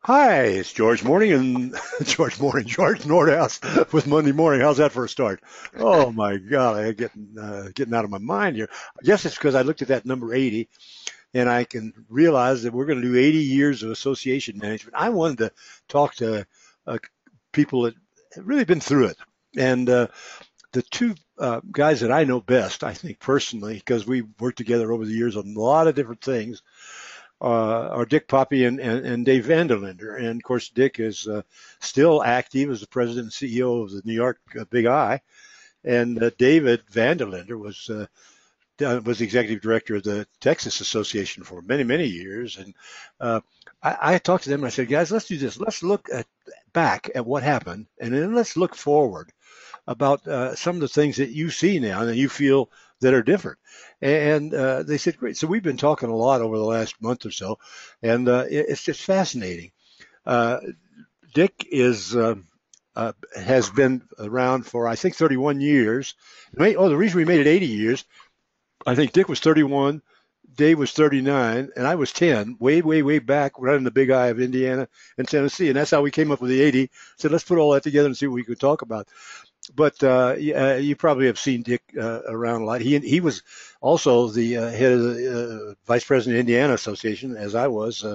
Hi, it's George Morning and George Nordhaus with Monday Morning. How's that for a start? Oh my God, I'm getting out of my mind here. I guess it's because I looked at that number 80 and I can realize that we're going to do 80 years of association management. I wanted to talk to uh, people that have really been through it. And the two guys that I know best, I think personally, because we worked together over the years on a lot of different things, are Dick Poppa and Dave VanDelinder. And of course, Dick is still active as the president and CEO of the New York Big I. And David VanDelinder was the executive director of the Texas Association for many, many years. And I talked to them and I said, guys, let's do this. Let's look back at what happened, and then let's look forward about some of the things that you see now and that you feel that are different. And they said, great. So we've been talking a lot over the last month or so, and it's just fascinating. Uh, Dick has been around for, I think, 31 years. The reason we made it 80 years, I think Dick was 31, Dave was 39, and I was 10, way, way, way back running the Big Eye of Indiana and Tennessee. And that's how we came up with the 80. Said, let's put all that together and see what we could talk about. But you probably have seen Dick around a lot. He was also the head of the vice president of the Indiana Association, as I was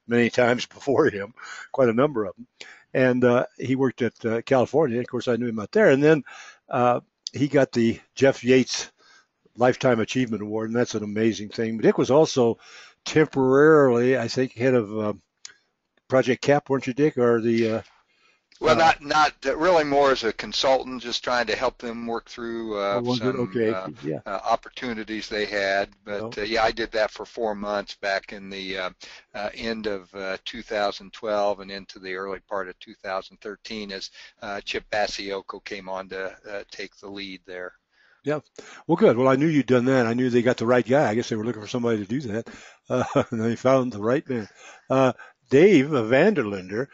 many times before him, quite a number of them. And he worked at California. Of course, I knew him out there. And then he got the Jeff Yates Lifetime Achievement Award, and that's an amazing thing. But Dick was also temporarily, I think, head of Project CAP, weren't you, Dick, or the Well, not really, more as a consultant, just trying to help them work through some okay, yeah. opportunities they had. Oh. But yeah, I did that for 4 months back in the end of 2012 and into the early part of 2013 as Chip Bassiocco came on to take the lead there. Yeah. Well, good. Well, I knew you'd done that. I knew they got the right guy. I guess they were looking for somebody to do that. And they found the right man. Dave VanDelinder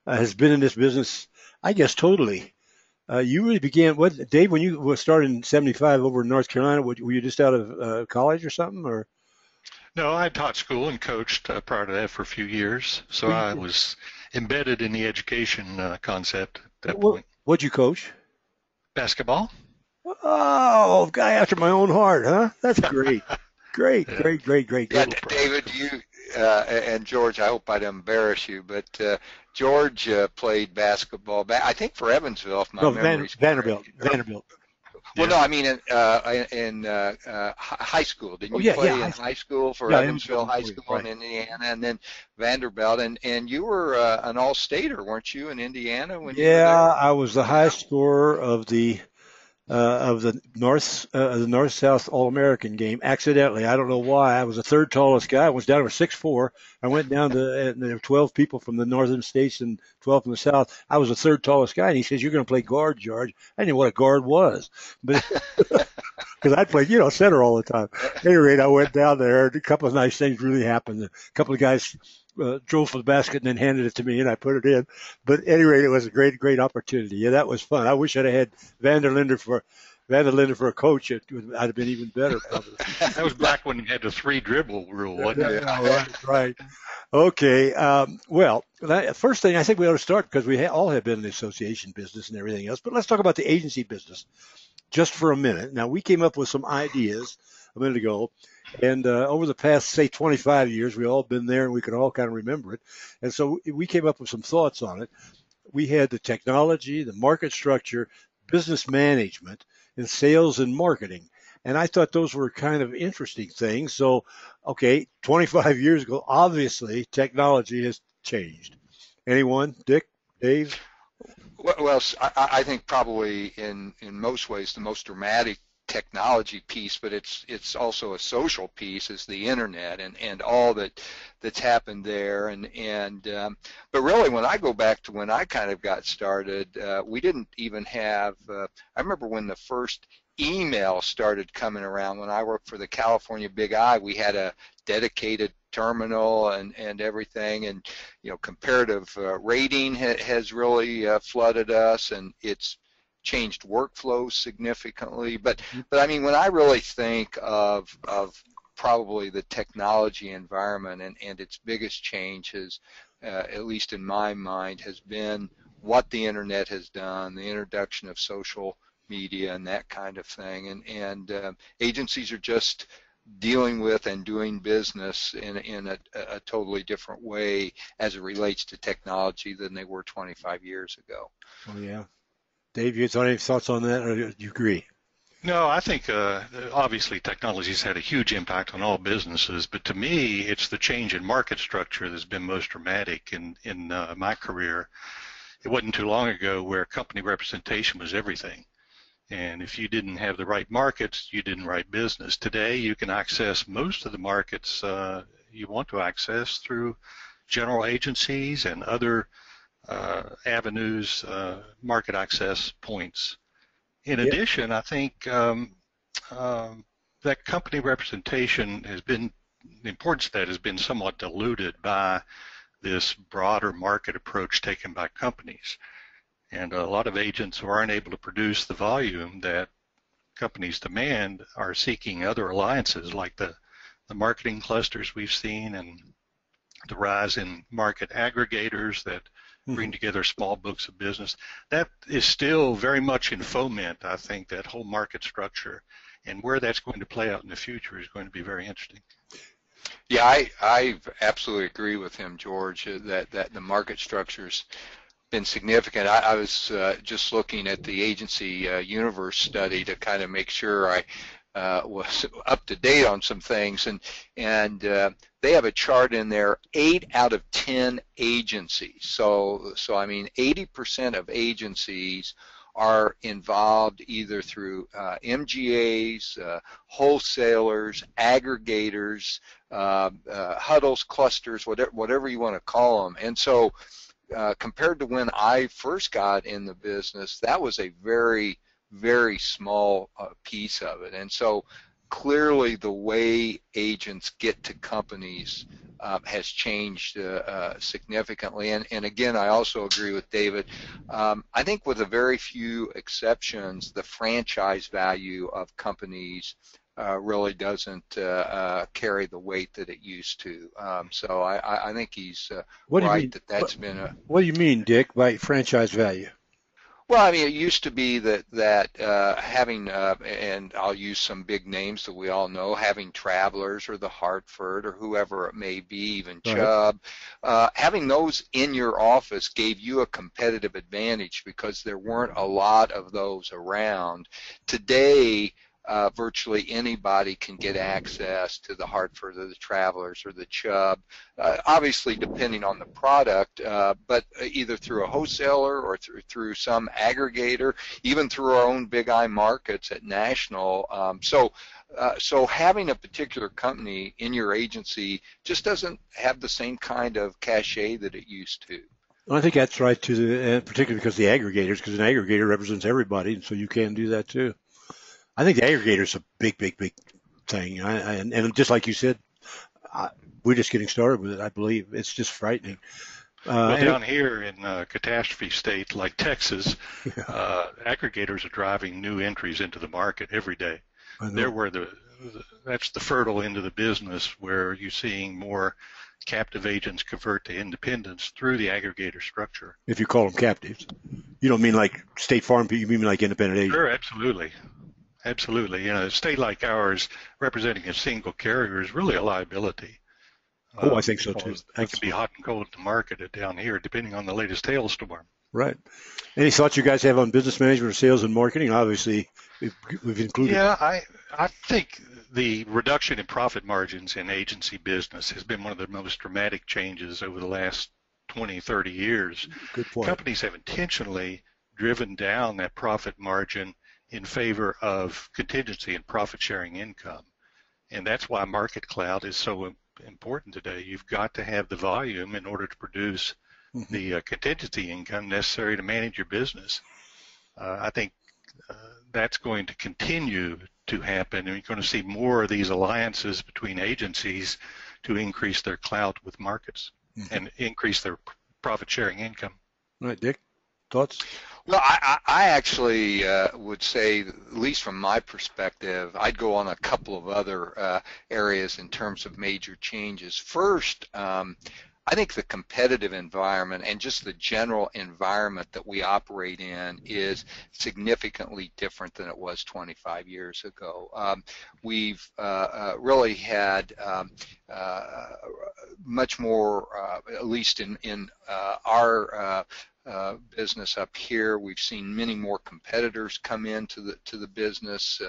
has been in this business, I guess, totally. You really began, Dave, when you started in 75 over in North Carolina, were you just out of college or something? Or No, I taught school and coached prior to that for a few years, so I was embedded in the education concept at that point. What'd you coach? Basketball? Oh, guy after my own heart, huh? That's great. Great, Yeah. great, great, great, Yeah, great. David, you and George, I hope I didn't embarrass you, but George played basketball I think for Evansville, if my No, memory's Vanderbilt. correct. Vanderbilt. Well, Yeah. no, I mean in high school. Didn't Oh, you yeah, play yeah. in high school for Yeah, Evansville High Evansville, School right. in Indiana, and then Vanderbilt, and you were an all-stater, weren't you, in Indiana when you were Yeah, there? I was the high scorer of the North South All American game accidentally. I don't know why. I was the third tallest guy. I was down to 6'4". I went down to and there were 12 people from the northern states and 12 from the south. I was the third tallest guy, and he says, "You're going to play guard, George." I didn't know what a guard was, but because I played, center all the time. At any rate, I went down there. A couple of nice things really happened. A couple of guys drove for the basket and then handed it to me, and I put it in. But at any rate, it was a great, great opportunity. Yeah, that was fun. I wish I'd have had Vanderlinder for Vanderlinder for a coach. I'd have been even better, probably. That was back when you had the three dribble rule, wasn't it? Yeah, right, right. Okay. Well, first thing I think we ought to start because we all have been in the association business and everything else. But let's talk about the agency business just for a minute. Now, we came up with some ideas a minute ago, and over the past, say, 25 years, we've all been there and we can all kind of remember it. And so we came up with some thoughts on it. We had the technology, the market structure, business management, and sales and marketing. And I thought those were kind of interesting things. So, okay, 25 years ago, obviously technology has changed. Anyone? Dick? Dave? Well, I think probably in most ways the most dramatic technology piece, but it's also a social piece, is the internet and all that's happened there. But really, when I go back to when I kind of got started, we didn't even have. I remember when the first email started coming around. When I worked for the California Big I, we had a dedicated terminal and everything, and comparative rating has really flooded us, and it's changed workflows significantly. But I mean, when I really think of probably the technology environment and its biggest change has at least in my mind, has been what the internet has done, the introduction of social media and that kind of thing, and agencies are just dealing with and doing business in a totally different way as it relates to technology than they were 25 years ago. Oh yeah, Dave, you got any thoughts on that, or do you agree? No, I think obviously technology's had a huge impact on all businesses, but to me, it's the change in market structure that's been most dramatic in my career. It wasn't too long ago where company representation was everything. And if you didn't have the right markets, you didn't write business. Today, you can access most of the markets you want to access through general agencies and other avenues, market access points. In addition, I think that company representation has been, the importance of that has been somewhat diluted by this broader market approach taken by companies. And a lot of agents who aren't able to produce the volume that companies demand are seeking other alliances, like the marketing clusters we've seen and the rise in market aggregators that bring together small books of business. That is still very much in foment, I think, that whole market structure. And where that's going to play out in the future is going to be very interesting. Yeah, I absolutely agree with him, George, that the market structure's been significant. I was just looking at the agency universe study to kind of make sure I was up to date on some things, and they have a chart in there, 8 out of 10 agencies. So I mean, 80% of agencies are involved either through MGAs, wholesalers, aggregators, huddles, clusters, whatever you want to call them. And so compared to when I first got in the business, that was a very, very small piece of it. And so clearly the way agents get to companies has changed significantly. And again, I also agree with David. I think with a very few exceptions, the franchise value of companies really doesn't carry the weight that it used to. So I think he's right that's been a... What do you mean, Dick, by franchise value? Well, I mean, it used to be that having, and I'll use some big names that we all know, having Travelers or the Hartford or whoever it may be, even Chubb, having those in your office gave you a competitive advantage because there weren't a lot of those around. Today, virtually anybody can get access to the Hartford or the Travelers or the Chubb, obviously depending on the product, but either through a wholesaler or through some aggregator, even through our own Big I markets at national. So having a particular company in your agency just doesn't have the same kind of cachet that it used to. Well, I think that's right, particularly because the aggregators, because an aggregator represents everybody, and so you can do that too. I think the aggregator is a big, big, big thing, and just like you said, we're just getting started with it. I believe it's just frightening. Well, down here in catastrophe state like Texas, aggregators are driving new entries into the market every day. They're where that's the fertile end of the business where you're seeing more captive agents convert to independents through the aggregator structure. If you call them captives, you don't mean like State Farm, you mean like independent agents? Sure, absolutely. Absolutely. You know, a state like ours representing a single carrier is really a liability. Oh, I think so too. It can be hot and cold to market it down here, depending on the latest hailstorm. Right. Any thoughts you guys have on business management or sales and marketing? Obviously, we've included. Yeah, I think the reduction in profit margins in agency business has been one of the most dramatic changes over the last 20, 30 years. Good point. Companies have intentionally driven down that profit margin in favor of contingency and profit-sharing income. And that's why Market Cloud is so important today. You've got to have the volume in order to produce the contingency income necessary to manage your business. I think that's going to continue to happen, and you're going to see more of these alliances between agencies to increase their clout with markets and increase their profit-sharing income. All right, Dick, thoughts? Well, I actually would say, at least from my perspective, I'd go on a couple of other areas in terms of major changes. First, I think the competitive environment and just the general environment that we operate in is significantly different than it was 25 years ago. We've really had much more, at least in our business up here. We've seen many more competitors come into the business,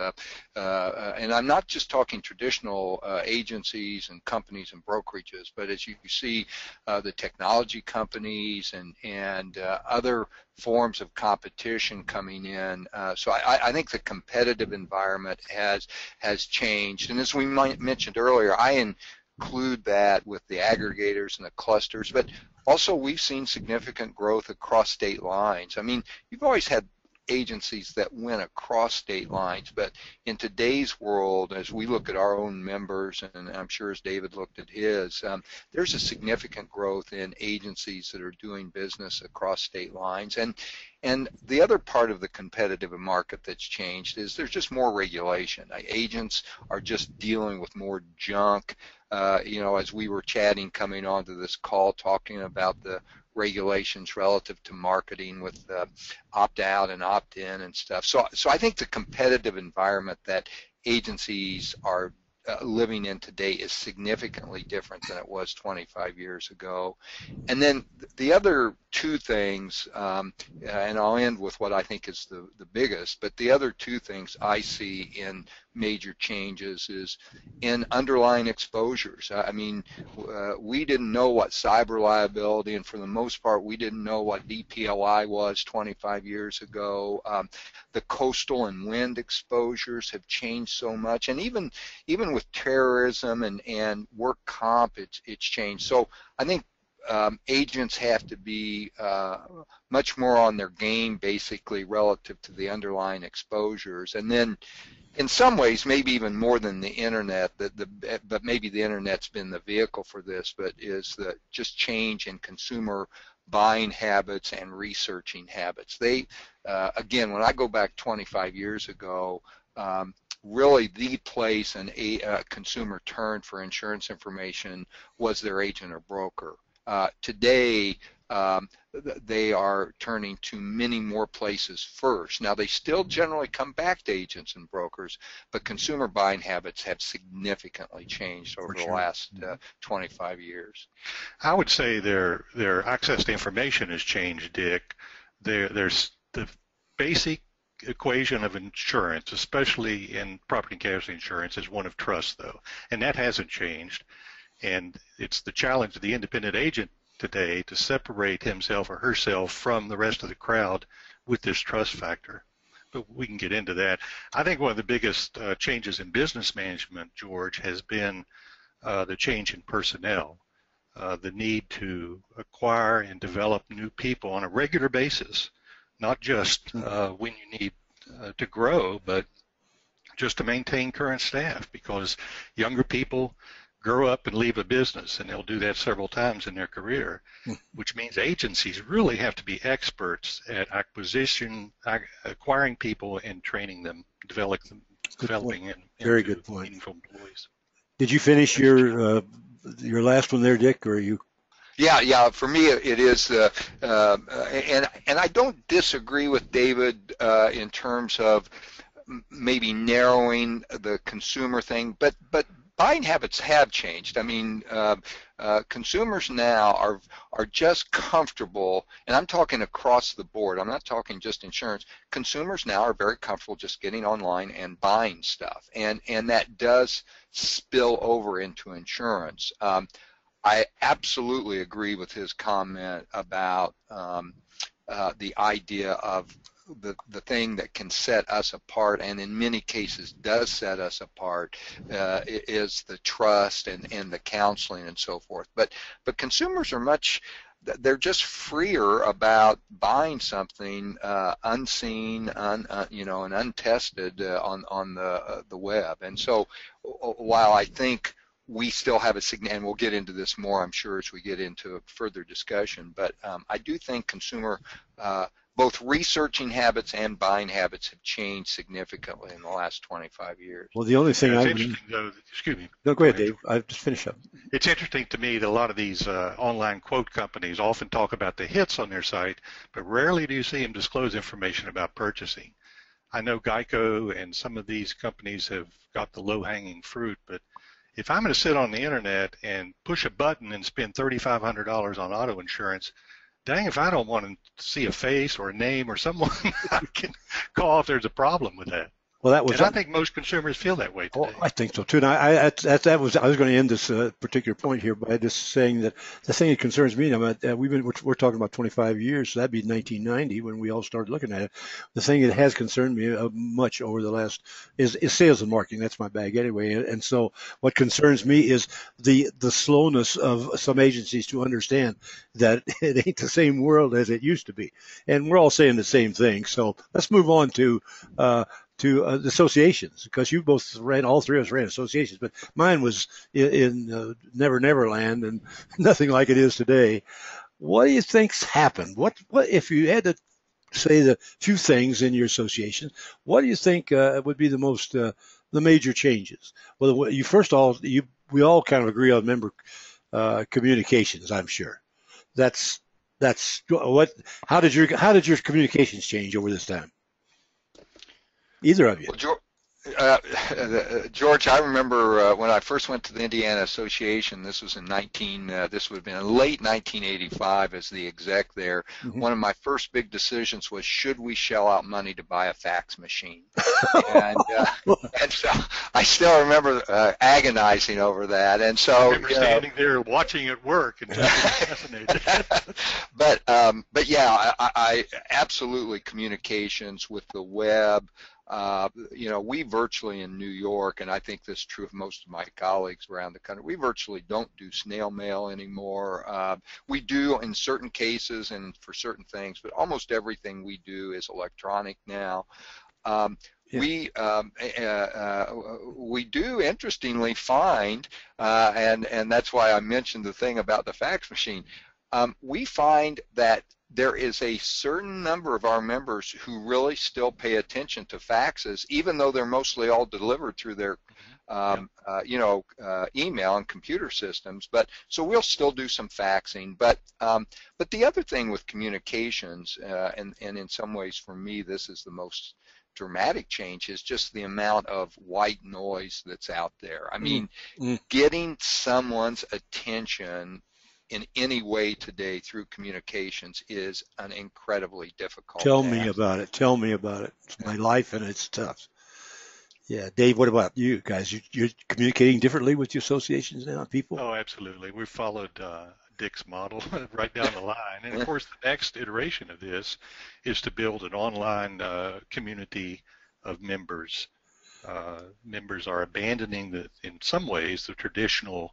and I'm not just talking traditional agencies and companies and brokerages, but as you see the technology companies and other forms of competition coming in. So I think the competitive environment has changed, and as we mentioned earlier, I include that with the aggregators and the clusters, but also we've seen significant growth across state lines. I mean, you've always had agencies that went across state lines, but in today's world, as we look at our own members, and I'm sure as David looked at his, there's a significant growth in agencies that are doing business across state lines. And the other part of the competitive market that's changed is there's just more regulation. Agents are just dealing with more junk. As we were chatting coming onto this call, talking about the regulations relative to marketing with opt-out and opt-in and stuff. So I think the competitive environment that agencies are living in today is significantly different than it was 25 years ago. And then the other two things, and I'll end with what I think is the biggest, but the other two things I see in major changes is in underlying exposures. I mean, we didn't know what cyber liability, and for the most part, we didn't know what DPLI was 25 years ago. The coastal and wind exposures have changed so much, and even with terrorism and work comp, it's changed. So I think agents have to be much more on their game, basically, relative to the underlying exposures. And then in some ways, maybe even more than the internet, but maybe the internet's been the vehicle for this, but is the just change in consumer buying habits and researching habits. They, again, when I go back 25 years ago, really the place a consumer turned for insurance information was their agent or broker. Today, they are turning to many more places first. Now, they still generally come back to agents and brokers, but consumer buying habits have significantly changed over the last 25 years. I would say their access to information has changed, Dick. There's the basic equation of insurance, especially in property and casualty insurance, is one of trust, though, and that hasn't changed. And it's the challenge of the independent agent today to separate himself or herself from the rest of the crowd with this trust factor. But we can get into that. I think one of the biggest changes in business management, George, has been the change in personnel, the need to acquire and develop new people on a regular basis, not just when you need to grow, but just to maintain current staff, because younger people grow up and leave a business, and they'll do that several times in their career, which means agencies really have to be experts at acquiring people and training them, developing and very good point. Meaningful employees. Did you finish your last one there, Dick, or are you? Yeah. For me, it is and I don't disagree with David in terms of maybe narrowing the consumer thing, but buying habits have changed. I mean, consumers now are just comfortable, and I'm talking across the board. I'm not talking just insurance. Consumers now are very comfortable just getting online and buying stuff, and that does spill over into insurance. I absolutely agree with his comment about the idea of the thing that can set us apart, and in many cases does set us apart, is the trust and the counseling and so forth. But consumers are they're just freer about buying something unseen, and untested on the web. And so while I think we still have and we'll get into this more, I'm sure, as we get into further discussion, but I do think consumer both researching habits and buying habits have changed significantly in the last 25 years. Well, the only thing it's interesting, though. Excuse me. No, go ahead, Dave. I just finish up. It's interesting to me that a lot of these online quote companies often talk about the hits on their site, but rarely do you see them disclose information about purchasing. I know Geico and some of these companies have got the low-hanging fruit, but if I'm going to sit on the internet and push a button and spend $3,500 on auto insurance, dang if I don't want to see a face or a name or someone I can call if there's a problem with that. Well, that was. And I think most consumers feel that way today. Oh, I think so too. And I was going to end this particular point here by just saying that the thing that concerns me. We're talking about 25 years, so that'd be 1990 when we all started looking at it. The thing that has concerned me much over the last is sales and marketing. That's my bag anyway. And so what concerns me is the slowness of some agencies to understand that it ain't the same world as it used to be. And we're all saying the same thing. So let's move on to the associations, because you both ran, all three of us ran associations, but mine was in Never Never Land and nothing like it is today. What do you think's happened? What if you had to say the few things in your association, what do you think would be the major changes? Well, you first of all, we all kind of agree on member communications, I'm sure. That's what. How did your communications change over this time? Either of you. Well, George, I remember when I first went to the Indiana Association. This was in this would have been in late 1985 as the exec there. Mm-hmm. One of my first big decisions was, should we shell out money to buy a fax machine? and so I still remember agonizing over that. And so I remember standing there watching it work and just fascinated. but yeah, I absolutely, communications with the web. We virtually in New York, and I think this is true of most of my colleagues around the country, we virtually don't do snail mail anymore. We do in certain cases and for certain things, but almost everything we do is electronic now. We do interestingly find, and that's why I mentioned the thing about the fax machine. We find that there is a certain number of our members who really still pay attention to faxes, even though they're mostly all delivered through their, email and computer systems. But so we'll still do some faxing. But the other thing with communications, and in some ways for me this is the most dramatic change, is just the amount of white noise that's out there. I mean, getting someone's attention in any way today through communications is an incredibly difficult Tell task. me about it. It's my life and it's tough. Yeah, Dave, what about you guys? You're communicating differently with your associations now, people? Oh, absolutely. We've followed Dick's model right down the line. And of course, the next iteration of this is to build an online community of members. Members are abandoning, in some ways, the traditional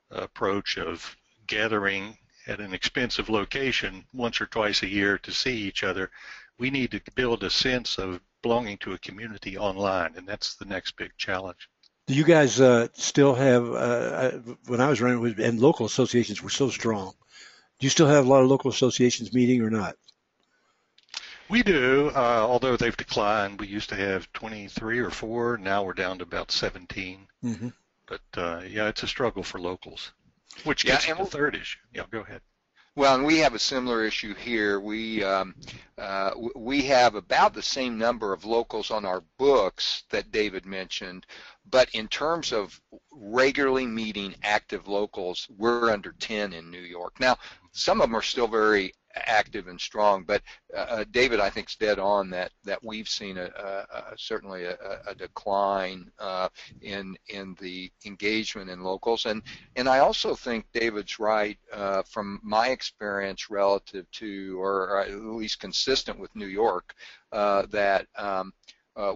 approach of gathering at an expensive location once or twice a year to see each other. We need to build a sense of belonging to a community online, and that's the next big challenge. Do you guys still have, when I was running, and local associations were so strong, do you still have a lot of local associations meeting or not? We do, although they've declined. We used to have 23 or 4. Now we're down to about 17. Mm-hmm. But, it's a struggle for locals. Which gets to the third issue. Yeah, go ahead. Well, and we have a similar issue here. We have about the same number of locals on our books that David mentioned, but in terms of regularly meeting active locals, we're under 10 in New York. Now, some of them are still very active and strong, but David, I think, is dead on that we've seen certainly a decline in the engagement in locals, and I also think David's right from my experience relative to, or at least consistent with New York, that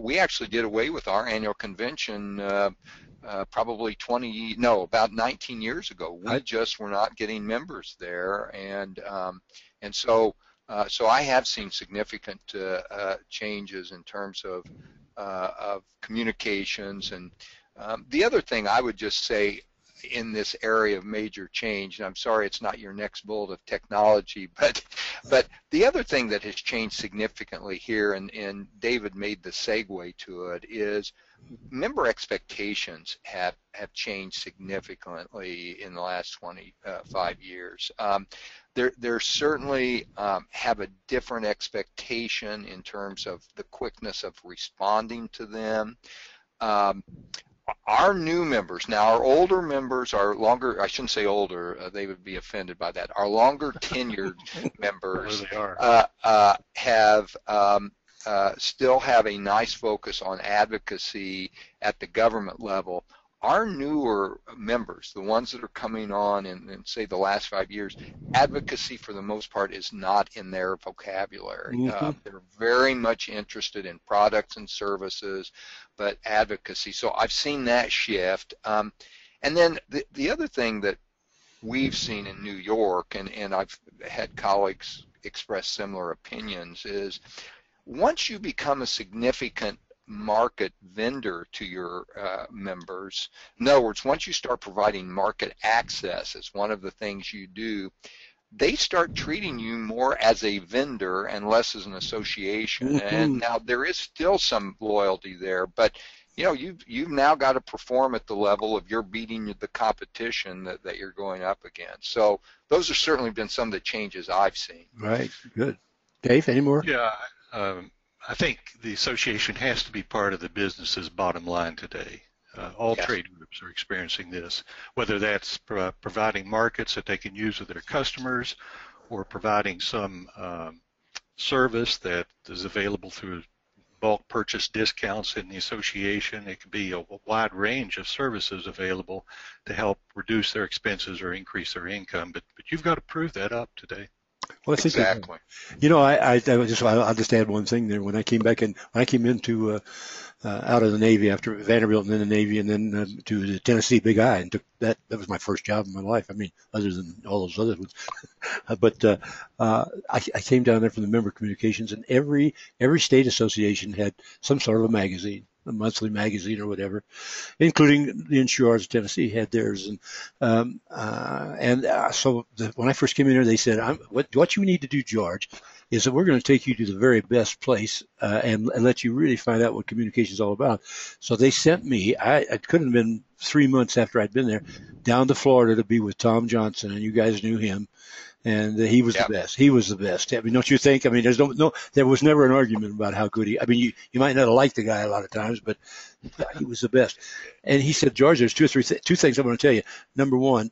we actually did away with our annual convention probably about 19 years ago. We just were not getting members there, and so I have seen significant changes in terms of communications. And the other thing I would just say, in this area of major change. And I'm sorry it's not your next bullet of technology, but the other thing that has changed significantly here, and David made the segue to it, is member expectations have changed significantly in the last 25 years. There certainly have a different expectation in terms of the quickness of responding to them. Our new members, now our older members, our longer, I shouldn't say older, they would be offended by that, our longer tenured members have still have a nice focus on advocacy at the government level. Our newer members, the ones that are coming on in say the last 5 years, advocacy for the most part is not in their vocabulary. They're very much interested in products and services, but advocacy. So I've seen that shift. And then the other thing that we've seen in New York, and I've had colleagues express similar opinions, is once you become a significant market vendor to your members, in other words, once you start providing market access as one of the things you do, they start treating you more as a vendor and less as an association. And now there is still some loyalty there, but you know, you've now got to perform at the level of you're beating the competition that you're going up against. So those have certainly been some of the changes I've seen. Right. Good. Dave, any more? Yeah. I think the association has to be part of the business's bottom line today. All trade groups are experiencing this, whether that's providing markets that they can use with their customers or providing some service that is available through bulk purchase discounts in the association. It could be a wide range of services available to help reduce their expenses or increase their income, but you've got to prove that up today. Well, I think exactly. You know, I'll just add one thing there. When I came into out of the Navy after Vanderbilt and then the Navy and then to the Tennessee Big I and took that was my first job in my life. I mean, other than all those other ones. But I came down there from the member communications, and every state association had some sort of a magazine, a monthly magazine or whatever, including the Insurers of Tennessee had theirs. And so when I first came in there, they said, what you need to do, George, is that we're going to take you to the very best place and let you really find out what communication is all about. So they sent me, it couldn't have been 3 months after I'd been there, down to Florida to be with Tom Johnson, and you guys knew him. And he was the best. He was the best. I mean, don't you think? I mean, there was never an argument about how good he. I mean, you might not have liked the guy a lot of times, but he was the best. And he said, George, there's two things I want to tell you. Number one,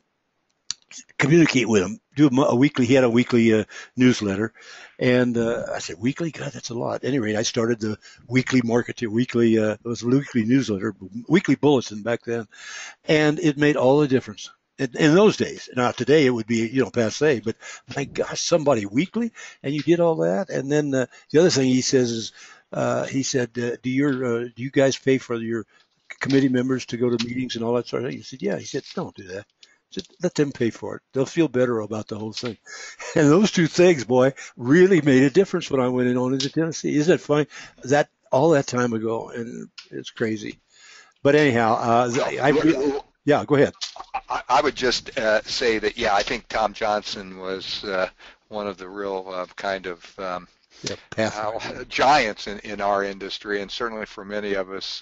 communicate with him. He had a weekly newsletter, and I said, weekly? God, that's a lot. At any rate, I started the weekly it was a weekly newsletter, weekly bulletin back then, and it made all the difference. In those days. Now today it would be, passé, but my gosh, somebody weekly, and you did all that. And then the other thing he says is, he said, do you guys pay for your committee members to go to meetings and all that sort of thing? He said, yeah. He said, don't do that. Just let them pay for it. They'll feel better about the whole thing. And those two things, boy, really made a difference when I went on into Tennessee. Isn't that funny? All that time ago, and it's crazy. But anyhow, yeah, go ahead. I would just say that, I think Tom Johnson was one of the real giants in our industry, and certainly for many of us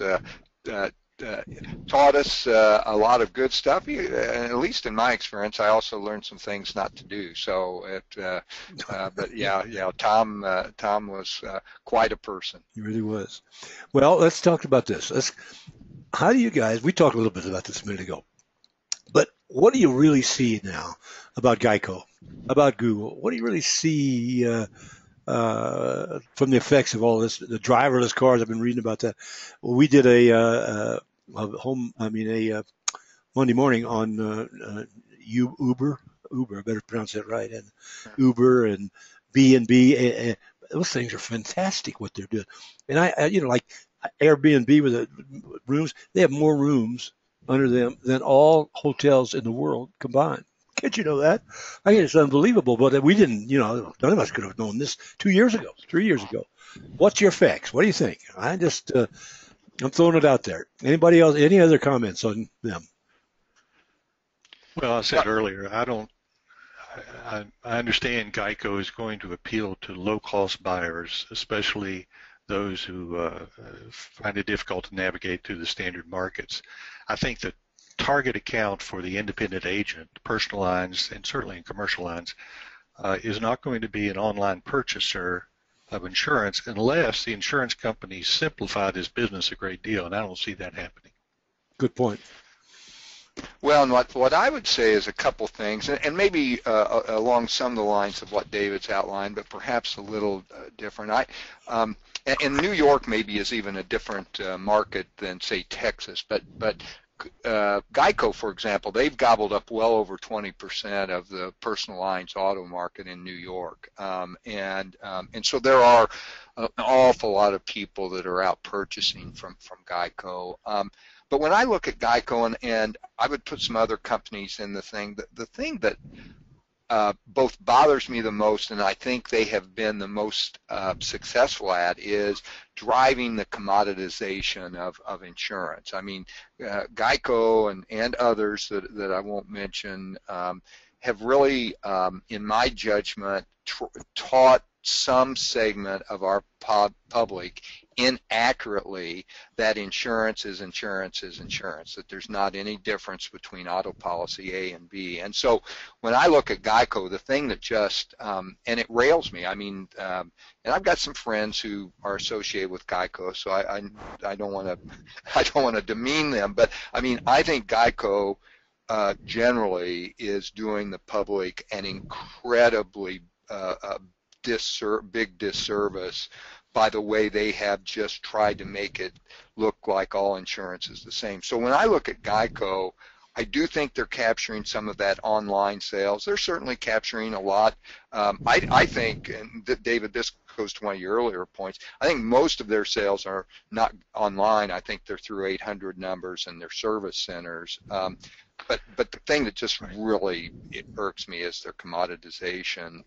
taught us a lot of good stuff. At least in my experience, I also learned some things not to do. So, Tom was quite a person. He really was. Well, let's talk about this. How do you guys? We talked a little bit about this a minute ago. But what do you really see now about Geico, about Google? What do you really see from the effects of all this? The driverless cars, I've been reading about that. Well, we did a Monday morning on Uber, I better pronounce that right, and Uber and B&B. Those things are fantastic what they're doing. And I like Airbnb with the rooms, they have more rooms under them than all hotels in the world combined. Can't you know that? I mean, it's unbelievable, but we didn't, none of us could have known this 2 years ago, 3 years ago. What's your facts? What do you think? I'm throwing it out there. Anybody else, any other comments on them? Well, I said earlier, I understand Geico is going to appeal to low-cost buyers, especially those who find it difficult to navigate through the standard markets. I think the target account for the independent agent, personal lines, and certainly in commercial lines, is not going to be an online purchaser of insurance unless the insurance companies simplify this business a great deal, and I don't see that happening. Good point. Well, and what I would say is a couple things, and maybe along some of the lines of what David's outlined, but perhaps a little different. And New York maybe is even a different market than, say, Texas, but Geico, for example, they've gobbled up well over 20% of the personal lines auto market in New York, and so there are an awful lot of people that are out purchasing from Geico. But when I look at Geico, and I would put some other companies in the thing that both bothers me the most, and I think they have been the most successful at, is driving the commoditization of insurance. I mean, Geico and others that I won't mention have really, in my judgment, taught some segment of our public inaccurately that insurance is insurance is insurance, that there's not any difference between auto policy A and B. And so when I look at Geico, the thing that just, and it rails me, I mean, and I've got some friends who are associated with Geico, so I don't want to demean them, but I mean, I think Geico generally is doing the public an incredibly big disservice by the way they have just tried to make it look like all insurance is the same. So when I look at Geico, I do think they're capturing some of that online sales. They're certainly capturing a lot. I think, and David, this goes to one of your earlier points, I think most of their sales are not online. I think they're through 800 numbers and their service centers. But the thing that just really irks me is their commoditization.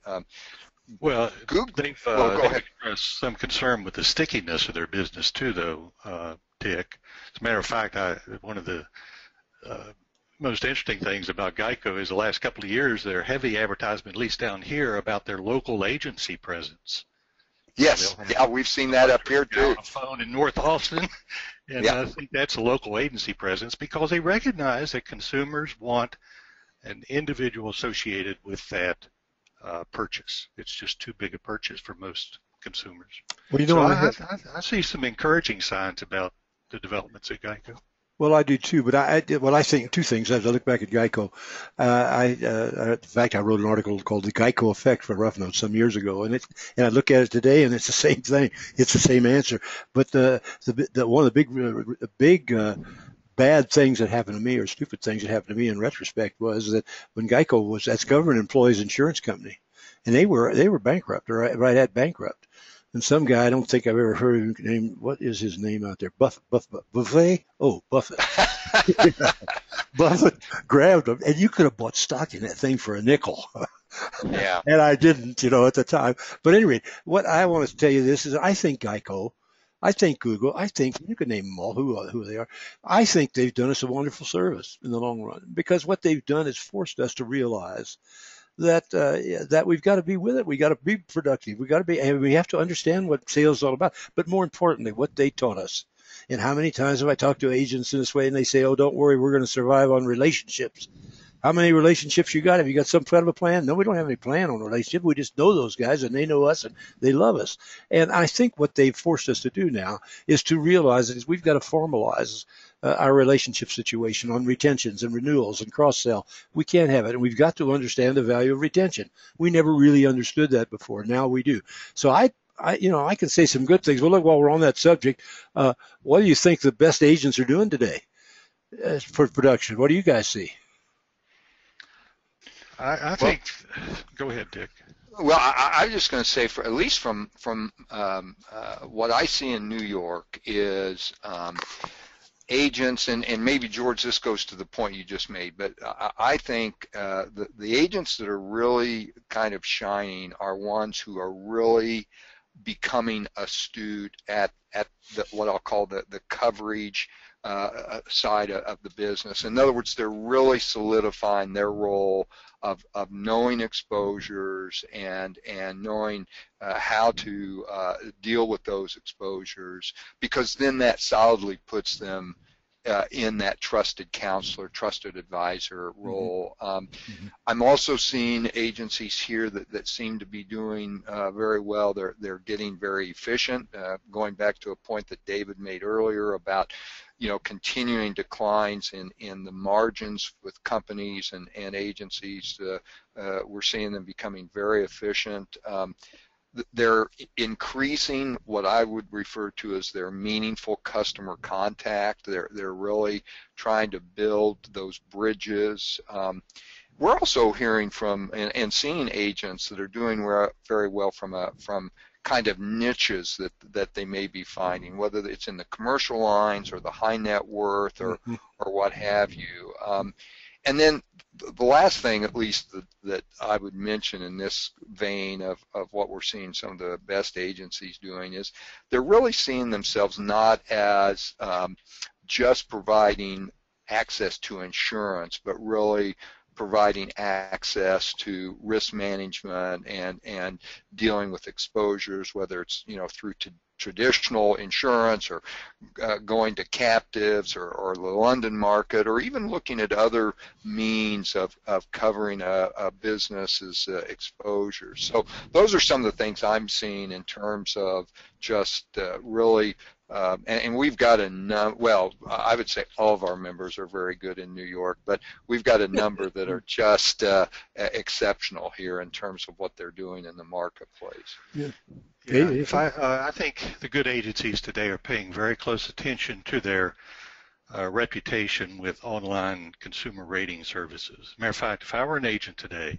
Well, Google, they've go ahead. expressed some concern with the stickiness of their business too, though, Dick. As a matter of fact, one of the most interesting things about Geico is the last couple of years, their heavy advertisement, at least down here, about their local agency presence. Yes, yeah, we've seen that up here too. On a phone in North Austin, and yeah. I think that's a local agency presence because they recognize that consumers want an individual associated with that purchase. It's just too big a purchase for most consumers. Well, you know, so I see some encouraging signs about the developments at Geico. Well, I do too, but I think two things as I look back at Geico. In fact, I wrote an article called "The Geico Effect" for Rough Notes some years ago, and I look at it today, and it's the same thing. It's the same answer. But one of the big bad things that happened to me, or stupid things that happened to me in retrospect, was that when Geico that's government employees insurance company, and they were bankrupt, or right at bankrupt. And some guy, I don't think I've ever heard of him name. What is his name out there? Buffett? Oh, Buffett. Buffett grabbed him, and you could have bought stock in that thing for a nickel. Yeah. And I didn't, at the time. But anyway, what I want to tell you this is I think Geico, I think Google, I think you can name them all who they are. I think they've done us a wonderful service in the long run, because what they've done is forced us to realize that we've got to be with it. We got to be productive. We have to understand what sales is all about. But more importantly, what they taught us. And how many times have I talked to agents in this way, and they say, "Oh, don't worry, we're going to survive on relationships." How many relationships you got? Have you got some kind of a plan? No, we don't have any plan on relationship. We just know those guys, and they know us, and they love us. And I think what they've forced us to do now is to realize that we've got to formalize our relationship situation on retentions and renewals and cross-sell. We can't have it, and we've got to understand the value of retention. We never really understood that before. Now we do. So I can say some good things. Well, look, while we're on that subject, what do you think the best agents are doing today for production? What do you guys see? I think. Go ahead, Dick. Well, I was just going to say, at least from what I see in New York is agents, and maybe George, this goes to the point you just made, but I think the agents that are really kind of shining are ones who are really becoming astute at what I'll call the coverage side of the business. In other words, they're really solidifying their role of knowing exposures and knowing how to deal with those exposures, because then that solidly puts them in that trusted counselor, trusted advisor role. I'm also seeing agencies here that seem to be doing very well. They're getting very efficient. Going back to a point that David made earlier about, continuing declines in the margins with companies and agencies. We're seeing them becoming very efficient. They're increasing what I would refer to as their meaningful customer contact. They're really trying to build those bridges. We're also hearing from and seeing agents that are doing very well from kind of niches that they may be finding, whether it's in the commercial lines or the high net worth or what have you. And then the last thing, at least, that I would mention in this vein of what we're seeing some of the best agencies doing is they're really seeing themselves not as just providing access to insurance, but really providing access to risk management and dealing with exposures, whether it's through traditional insurance or going to captives or the London market, or even looking at other means of covering a business's exposures. So those are some of the things I'm seeing in terms of just really and we've got well, I would say all of our members are very good in New York, but we've got a number that are just exceptional here in terms of what they're doing in the marketplace. Yeah, I think the good agencies today are paying very close attention to their reputation with online consumer rating services. As a matter of fact, if I were an agent today,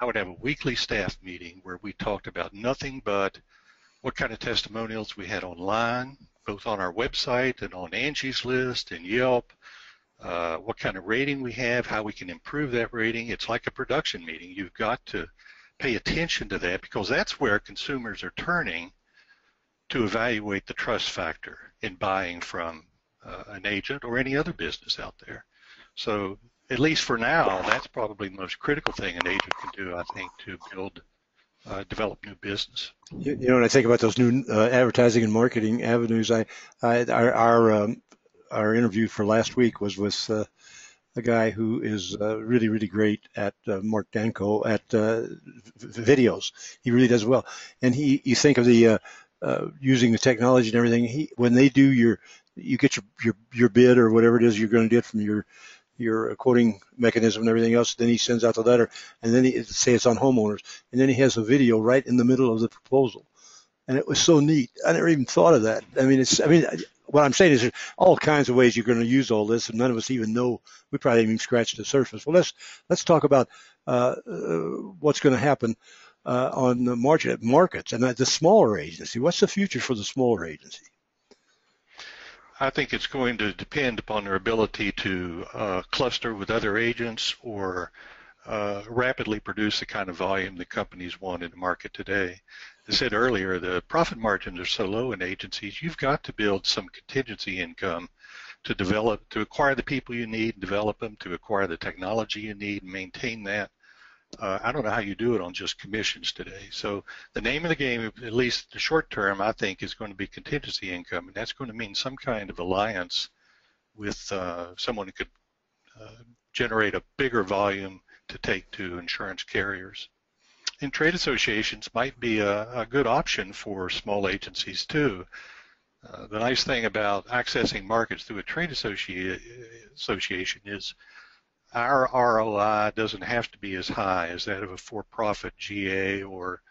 I would have a weekly staff meeting where we talked about nothing but what kind of testimonials we had online, both on our website and on Angie's List and Yelp, what kind of rating we have, how we can improve that rating. It's like a production meeting. You've got to pay attention to that, because that's where consumers are turning to evaluate the trust factor in buying from an agent or any other business out there. So at least for now, that's probably the most critical thing an agent can do, I think, to develop new business. When I think about those new advertising and marketing avenues, our interview for last week was with a guy who is really, really great at Mark Danko at videos. He really does well. And you think of the using the technology and everything. When they do you get your bid or whatever it is you're going to get from your quoting mechanism and everything else, then he sends out the letter, and then say it's on homeowners, and then he has a video right in the middle of the proposal. And it was so neat. I never even thought of that. What I'm saying is there's all kinds of ways you're going to use all this, and none of us even know. We probably haven't even scratched the surface. Well, let's talk about what's going to happen on the markets and the smaller agency. What's the future for the smaller agency? I think it's going to depend upon their ability to cluster with other agents or rapidly produce the kind of volume that companies want in the market today. As I said earlier, the profit margins are so low in agencies, you've got to build some contingency income to acquire the people you need, develop them, to acquire the technology you need, and maintain that. I don't know how you do it on just commissions today. So the name of the game, at least the short term, I think, is going to be contingency income, and that's going to mean some kind of alliance with someone who could generate a bigger volume to take to insurance carriers. And trade associations might be a good option for small agencies too. The nice thing about accessing markets through a trade association is our ROI doesn't have to be as high as that of a for-profit GA or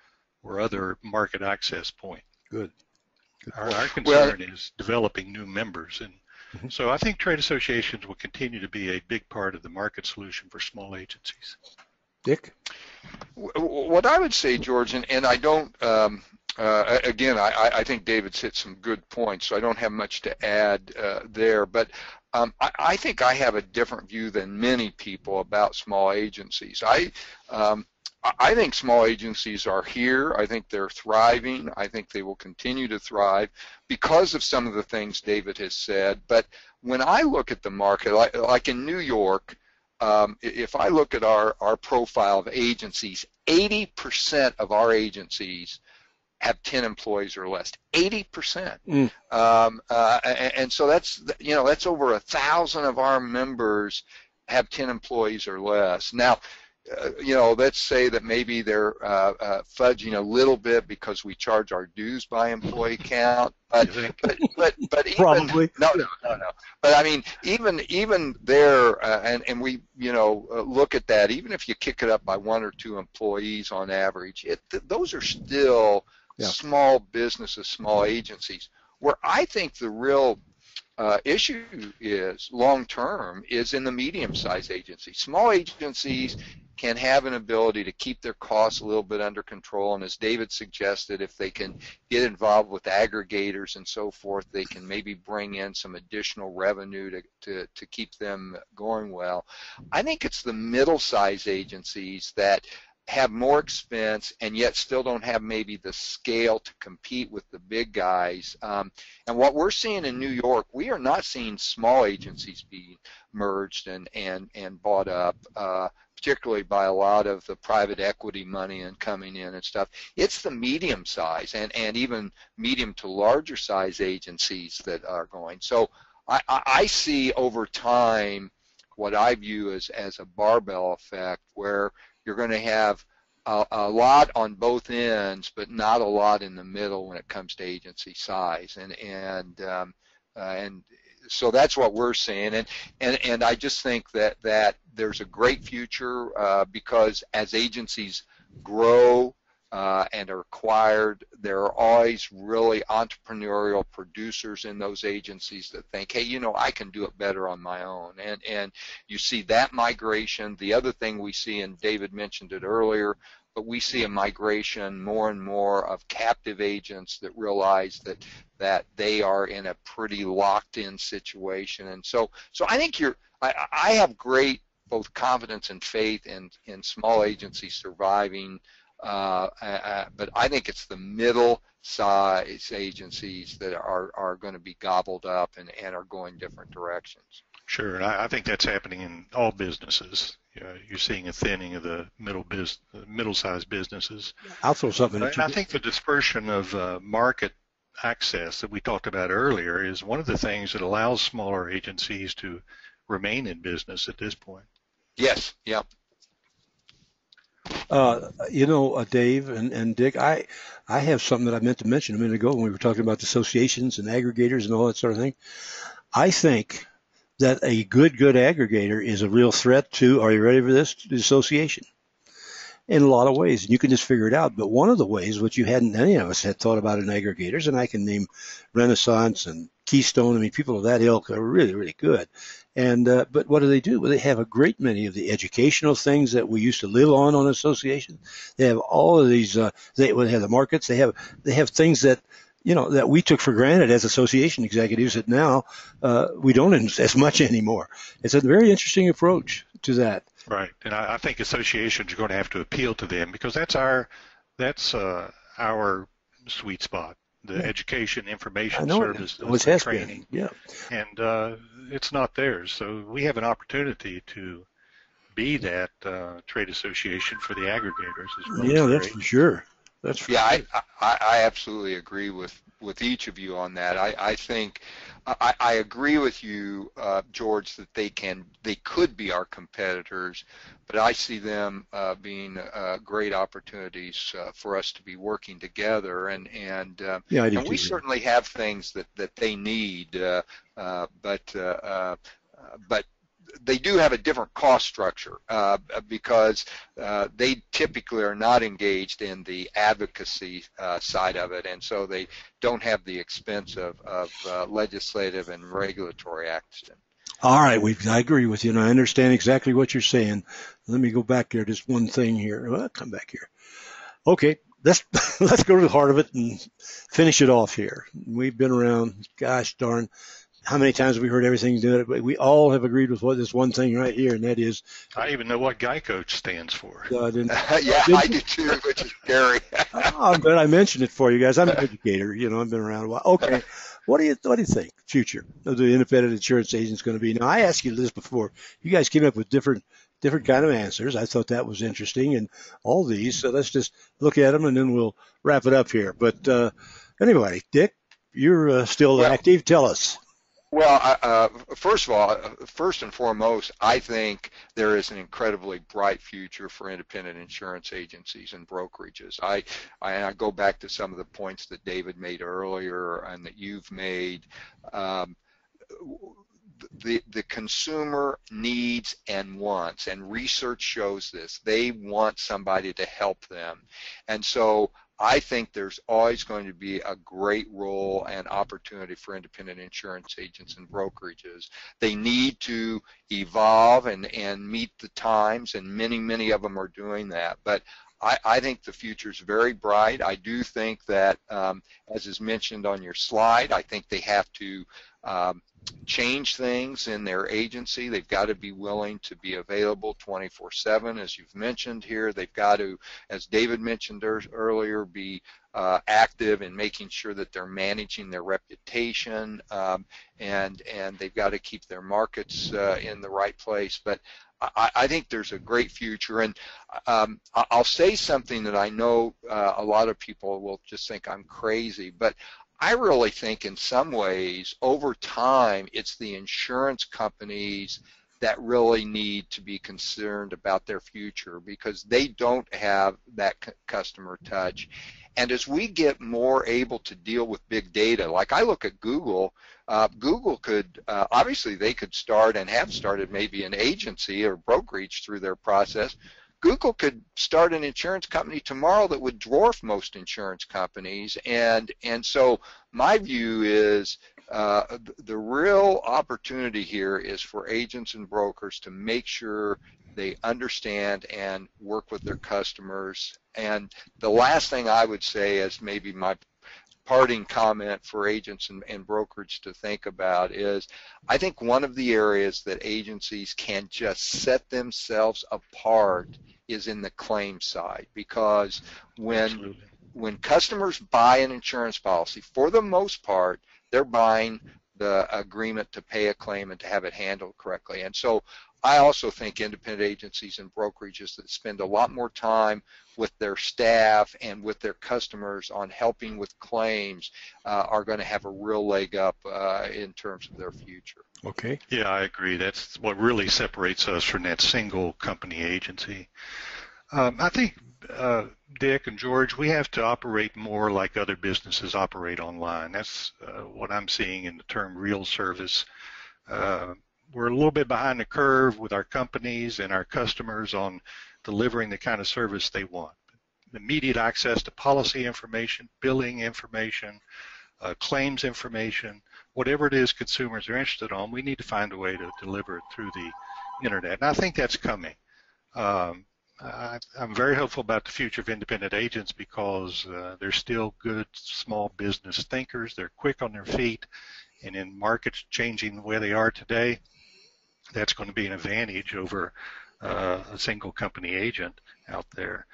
other market access point. Good. Our concern is developing new members, and so I think trade associations will continue to be a big part of the market solution for small agencies. Dick? What I would say, George, and I don't, again, I think David's hit some good points, so I don't have much to add there, but I think I have a different view than many people about small agencies. I think small agencies are here. I think they're thriving. I think they will continue to thrive because of some of the things David has said, but when I look at the market, like in New York, if I look at our profile of agencies, 80% of our agencies have 10 employees or less. 80%. And so that's over 1,000 of our members have 10 employees or less. Now, let's say that maybe they're fudging a little bit because we charge our dues by employee count. But even, Probably. No. But I mean, even there, and we look at that. Even if you kick it up by 1 or 2 employees on average, those are still small businesses, small agencies. Where I think the real issue is long-term is in the medium-sized agencies. Small agencies can have an ability to keep their costs a little bit under control, and as David suggested, if they can get involved with aggregators and so forth, they can maybe bring in some additional revenue to keep them going well. I think it's the middle-sized agencies that have more expense and yet still don't have maybe the scale to compete with the big guys. And what we're seeing in New York, we are not seeing small agencies being merged and bought up, particularly by a lot of the private equity money and coming in and stuff. It's the medium size and even medium to larger size agencies that are going. So I see over time what I view as a barbell effect, where you're going to have a lot on both ends, but not a lot in the middle when it comes to agency size, and so that's what we're seeing, and I just think that there's a great future because as agencies grow and are acquired, there are always really entrepreneurial producers in those agencies that think, hey, I can do it better on my own, and you see that migration. The other thing we see, and David mentioned it earlier, but we see a migration more and more of captive agents that realize that they are in a pretty locked-in situation, and so I think I have great both confidence and faith in small agencies surviving. But I think it's the middle size agencies that are going to be gobbled up and are going different directions. Sure, and I think that's happening in all businesses. You're seeing a thinning of the middle-sized businesses. I'll throw something at you. I think the dispersion of market access that we talked about earlier is one of the things that allows smaller agencies to remain in business at this point. Yes, yeah. Dave and Dick, I have something that I meant to mention a minute ago when we were talking about the associations and aggregators and all that sort of thing. I think that a good aggregator is a real threat to, are you ready for this, to the association in a lot of ways. And you can just figure it out. But one of the ways, which any of us had thought about in aggregators, and I can name Renaissance and Keystone, I mean, people of that ilk are really, really good. And but what do? Well, they have a great many of the educational things that we used to live on association. They have all of these. They have the markets. They have things that that we took for granted as association executives that now we don't as much anymore. It's a very interesting approach to that. Right, and I think associations are going to have to appeal to them because that's our sweet spot. The education, information services, training, and it's not theirs. So we have an opportunity to be that trade association for the aggregators as well. Yeah, that's for sure. That's for sure. I absolutely agree with each of you on that. I think I agree with you, George, that they could be our competitors, but I see them being great opportunities for us to be working together, and we certainly have things that they need, but they do have a different cost structure because they typically are not engaged in the advocacy side of it, and so they don't have the expense of legislative and regulatory action. All right, I agree with you, and I understand exactly what you're saying. Let me go back there. Just one thing here. Well, come back here. Okay, let's go to the heart of it and finish it off here. We've been around, gosh darn, how many times have we heard everything do it? But we all have agreed with this one thing right here, and that is. I even know what GEICO stands for. I do too, which is scary. I'm glad I mentioned it for you guys. I'm an educator. I've been around a while. Okay. What do you think future of the independent insurance agent is going to be? Now, I asked you this before. You guys came up with different kind of answers. I thought that was interesting, and all these. So let's just look at them, and then we'll wrap it up here. But anyway, Dick, you're still active. Tell us. Well, first of all, first and foremost, I think there is an incredibly bright future for independent insurance agencies and brokerages. I go back to some of the points that David made earlier and that you've made. The consumer needs and wants, and research shows this. They want somebody to help them. And so I think there's always going to be a great role and opportunity for independent insurance agents and brokerages. They need to evolve and meet the times, and many of them are doing that. But I think the future is very bright. I do think that, as is mentioned on your slide, I think they have to change things in their agency. They've got to be willing to be available 24/7, as you've mentioned here. They've got to, as David mentioned earlier, be active in making sure that they're managing their reputation, and they've got to keep their markets in the right place. But I think there's a great future, and I'll say something that I know a lot of people will just think I'm crazy, but I really think in some ways, over time, it's the insurance companies that really need to be concerned about their future, because they don't have that customer touch. And as we get more able to deal with big data, like I look at Google, Google could, obviously they could start and have started maybe an agency or brokerage through their process. Google could start an insurance company tomorrow that would dwarf most insurance companies, and so my view is the real opportunity here is for agents and brokers to make sure they understand and work with their customers. And the last thing I would say as maybe my parting comment for agents and brokerage to think about is, I think one of the areas that agencies can just set themselves apart is in the claim side, because when customers buy an insurance policy, for the most part, they're buying the agreement to pay a claim and to have it handled correctly. And so I also think independent agencies and brokerages that spend a lot more time with their staff and with their customers on helping with claims are going to have a real leg up in terms of their future. Okay. Yeah, I agree. That's what really separates us from that single company agency. I think, Dick and George, we have to operate more like other businesses operate online. That's what I'm seeing in the term real service. We're a little bit behind the curve with our companies and our customers on delivering the kind of service they want. Immediate access to policy information, billing information, claims information, whatever it is consumers are interested in, we need to find a way to deliver it through the internet. And I think that's coming. I'm very hopeful about the future of independent agents because they're still good small business thinkers. They're quick on their feet, and in markets changing the way they are today, that's going to be an advantage over a single company agent out there.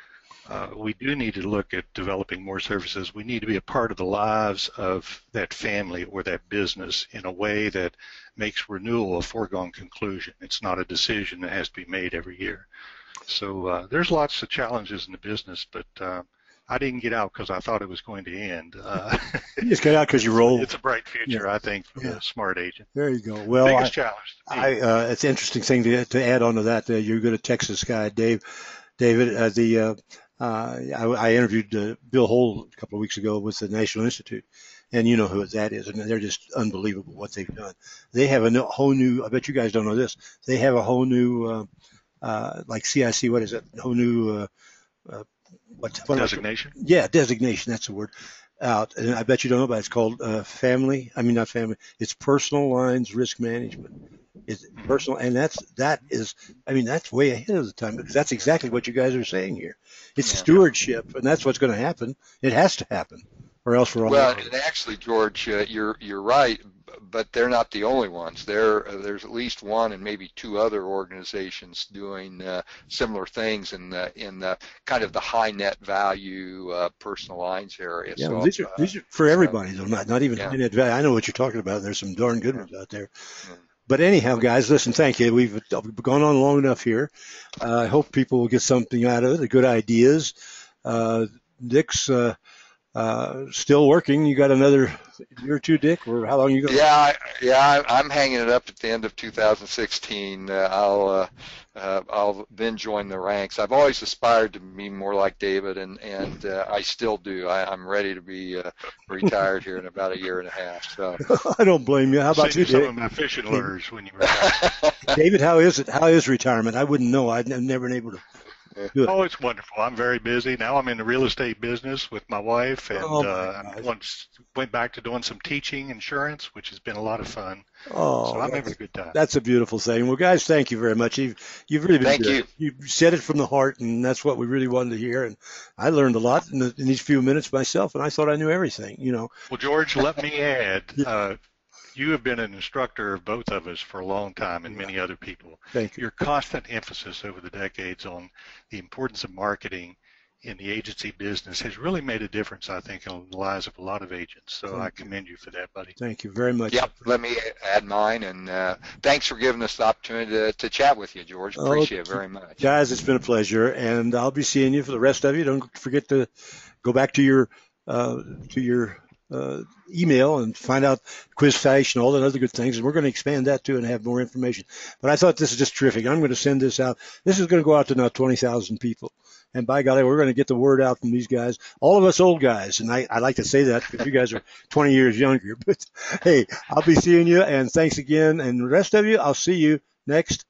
We do need to look at developing more services. We need to be a part of the lives of that family or that business in a way that makes renewal a foregone conclusion. It's not a decision that has to be made every year. So there's lots of challenges in the business, but I didn't get out because I thought it was going to end. You just got out because you rolled. It's a bright future, I think, for a smart agent. There you go. Well, biggest challenge. It's an interesting thing to add on to that. You're good at Texas guy, David. I interviewed Bill Holt a couple of weeks ago with the National Institute, and you know who that is, and they're just unbelievable what they've done. They have a whole new, I bet you guys don't know this, they have a whole new, like CIC, what is it, whole new, what designation? Yeah, designation, that's the word, out. And I bet you don't know about it. It's called it's personal lines risk management. It's personal, and that's way ahead of the time, because that's exactly what you guys are saying here. It's stewardship, and that's what's going to happen. It has to happen, or else we're on. Well, and actually, George, you're right. but they're not the only ones. There's at least one and maybe two other organizations doing similar things in the kind of the high net value personal lines area. Yeah, so, these are for everybody, though, not even yeah. high net value. I know what you're talking about. There's some darn good ones out there. Yeah. But anyhow, guys, listen, thank you. We've gone on long enough here. I hope people will get something out of it, the good ideas. Dick's still working. You got another year or two, Dick, or how long you going? I'm hanging it up at the end of 2016. I'll then join the ranks. I've always aspired to be more like David, and I still do. I'm ready to be retired here in about a year and a half. So I don't blame you. How about you, some Dave? of my fishing lures when you retire. David, how is it? How is retirement? I wouldn't know. I've never been able to do it. Oh, it's wonderful. I'm very busy. Now I'm in the real estate business with my wife, and went back to doing some teaching insurance, which has been a lot of fun. Oh, so I'm having a good time. That's a beautiful thing. Well, guys, thank you very much. You've really been Thank good. You said it from the heart, and that's what we really wanted to hear. And I learned a lot in these few minutes myself, and I thought I knew everything, you know. Well, George, let me add, you have been an instructor of both of us for a long time, and many other people. Thank you. Your constant emphasis over the decades on the importance of marketing in the agency business has really made a difference, I think, in the lives of a lot of agents. So I commend you for that, buddy. Thank you very much. Yep, let me add mine, and thanks for giving us the opportunity to chat with you, George. Appreciate it very much. Guys, it's been a pleasure, and I'll be seeing you. For the rest of you, don't forget to go back to your email and find out quiz fish and all that other good things, and we're going to expand that too and have more information. But I thought this is just terrific. I'm going to send this out. This is going to go out to now 20,000 people, and by golly, we're going to get the word out from these guys, all of us old guys, and I like to say that because you guys are 20 years younger. But hey, I'll be seeing you, and thanks again, and the rest of you, I'll see you next